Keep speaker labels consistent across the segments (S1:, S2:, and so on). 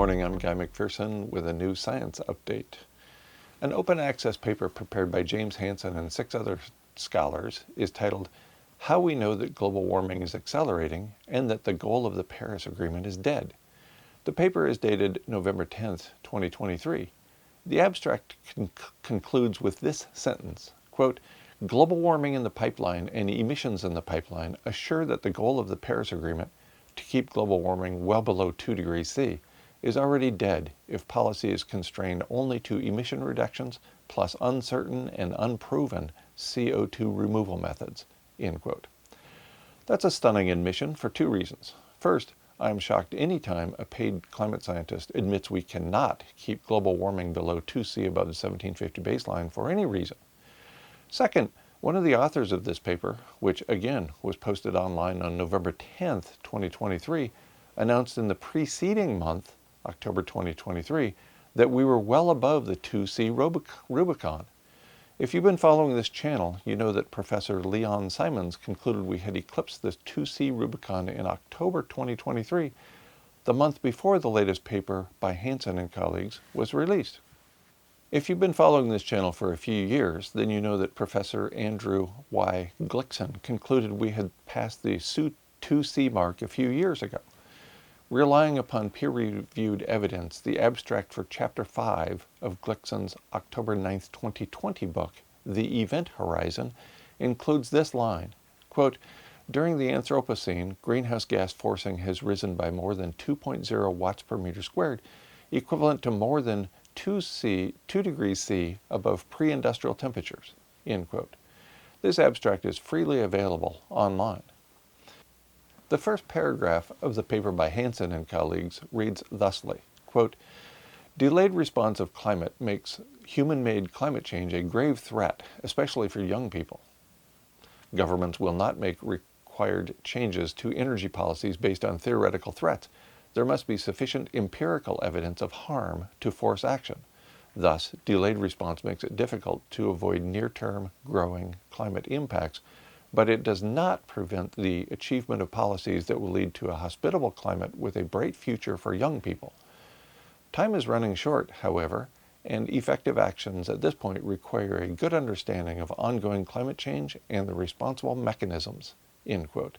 S1: morning, I'm Guy McPherson with a new science update. An open access paper prepared by James Hansen and 6 other scholars is titled, How We Know That Global Warming is Accelerating and That the Goal of the Paris Agreement is Dead. The paper is dated November 10th, 2023. The abstract concludes with this sentence, quote, global warming in the pipeline and emissions in the pipeline assure that the goal of the Paris Agreement to keep global warming well below 2 degrees C is already dead if policy is constrained only to emission reductions plus uncertain and unproven CO2 removal methods, end quote. That's a stunning admission for 2 reasons. First, I am shocked any time a paid climate scientist admits we cannot keep global warming below 2C above the 1750 baseline for any reason. Second, one of the authors of this paper, which again was posted online on November 10th, 2023, announced in the preceding month, October 2023, that we were well above the 2C Rubicon. If you've been following this channel, you know that Professor Leon Simons concluded we had eclipsed the 2C Rubicon in October 2023, the month before the latest paper by Hansen and colleagues was released. If you've been following this channel for a few years, then you know that Professor Andrew Y. Glickson concluded we had passed the 2C mark a few years ago. Relying upon peer-reviewed evidence, the abstract for Chapter 5 of Glickson's October 9th, 2020 book, The Event Horizon, includes this line, quote, during the Anthropocene, greenhouse gas forcing has risen by more than 2.0 watts per meter squared, equivalent to more than 2 degrees C above pre-industrial temperatures, end quote. This abstract is freely available online. The first paragraph of the paper by Hansen and colleagues reads thusly, quote, delayed response of climate makes human-made climate change a grave threat, especially for young people. Governments will not make required changes to energy policies based on theoretical threats. There must be sufficient empirical evidence of harm to force action. Thus, delayed response makes it difficult to avoid near-term growing climate impacts, but it does not prevent the achievement of policies that will lead to a hospitable climate with a bright future for young people. Time is running short, however, and effective actions at this point require a good understanding of ongoing climate change and the responsible mechanisms, end quote.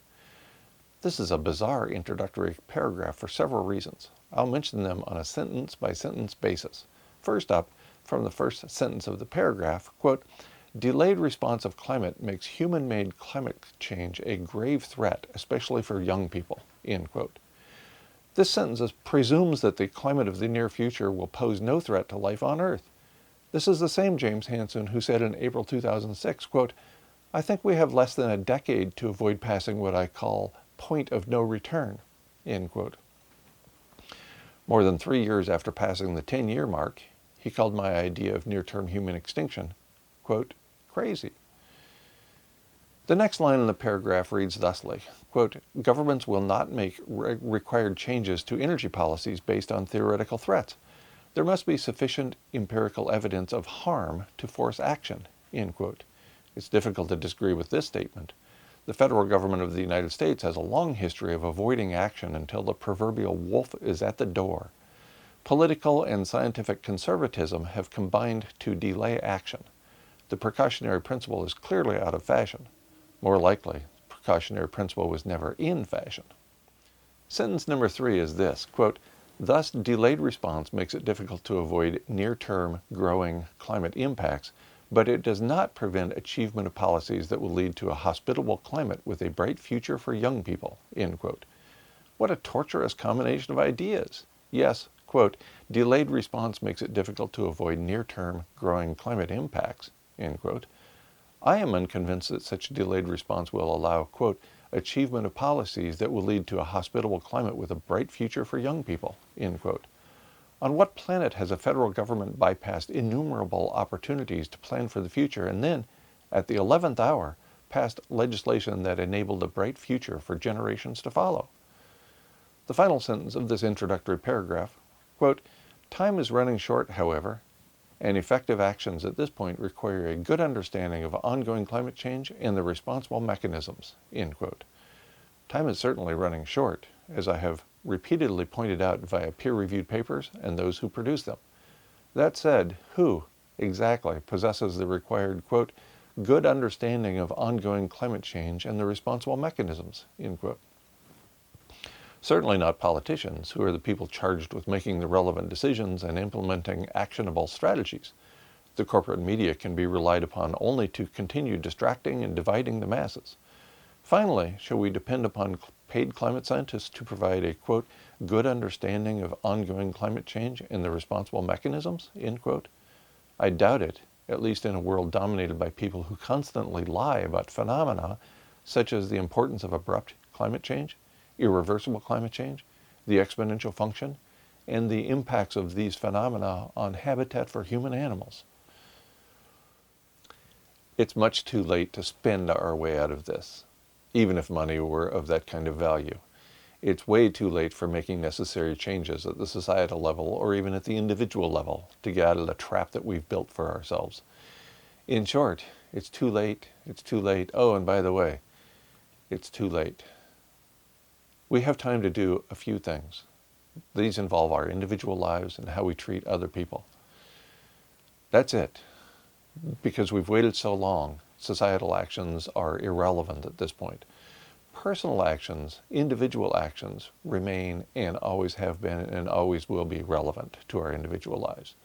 S1: This is a bizarre introductory paragraph for several reasons. I'll mention them on a sentence-by-sentence basis. First up, from the first sentence of the paragraph, quote, delayed response of climate makes human-made climate change a grave threat, especially for young people, end quote. This sentence presumes that the climate of the near future will pose no threat to life on Earth. This is the same James Hansen who said in April 2006, quote, I think we have less than a decade to avoid passing what I call point of no return, end quote. More than 3 years after passing the 10-year mark, he called my idea of near-term human extinction, quote, crazy. The next line in the paragraph reads thusly, quote, governments will not make required changes to energy policies based on theoretical threats. There must be sufficient empirical evidence of harm to force action, end quote. It's difficult to disagree with this statement. The federal government of the United States has a long history of avoiding action until the proverbial wolf is at the door. Political and scientific conservatism have combined to delay action. The precautionary principle is clearly out of fashion. More likely, the precautionary principle was never in fashion. Sentence number 3 is this, quote, thus delayed response makes it difficult to avoid near-term growing climate impacts, but it does not prevent achievement of policies that will lead to a hospitable climate with a bright future for young people, end quote. What a torturous combination of ideas. Yes, quote, delayed response makes it difficult to avoid near-term growing climate impacts, end quote. I am unconvinced that such delayed response will allow, quote, achievement of policies that will lead to a hospitable climate with a bright future for young people, end quote. On what planet has a federal government bypassed innumerable opportunities to plan for the future and then, at the 11th hour, passed legislation that enabled a bright future for generations to follow? The final sentence of this introductory paragraph, quote, time is running short, however, and effective actions at this point require a good understanding of ongoing climate change and the responsible mechanisms, end quote. Time is certainly running short, as I have repeatedly pointed out via peer-reviewed papers and those who produce them. That said, who exactly possesses the required, quote, good understanding of ongoing climate change and the responsible mechanisms, end quote? Certainly not politicians, who are the people charged with making the relevant decisions and implementing actionable strategies. The corporate media can be relied upon only to continue distracting and dividing the masses. Finally, shall we depend upon paid climate scientists to provide a, quote, good understanding of ongoing climate change and the responsible mechanisms, end quote? I doubt it, at least in a world dominated by people who constantly lie about phenomena such as the importance of abrupt climate change, irreversible climate change, the exponential function, and the impacts of these phenomena on habitat for human animals. It's much too late to spend our way out of this, even if money were of that kind of value. It's way too late for making necessary changes at the societal level or even at the individual level to get out of the trap that we've built for ourselves. In short, it's too late, it's too late. Oh, and by the way, it's too late. We have time to do a few things. These involve our individual lives and how we treat other people. That's it. Because we've waited so long, societal actions are irrelevant at this point. Personal actions, individual actions, remain and always have been and always will be relevant to our individual lives.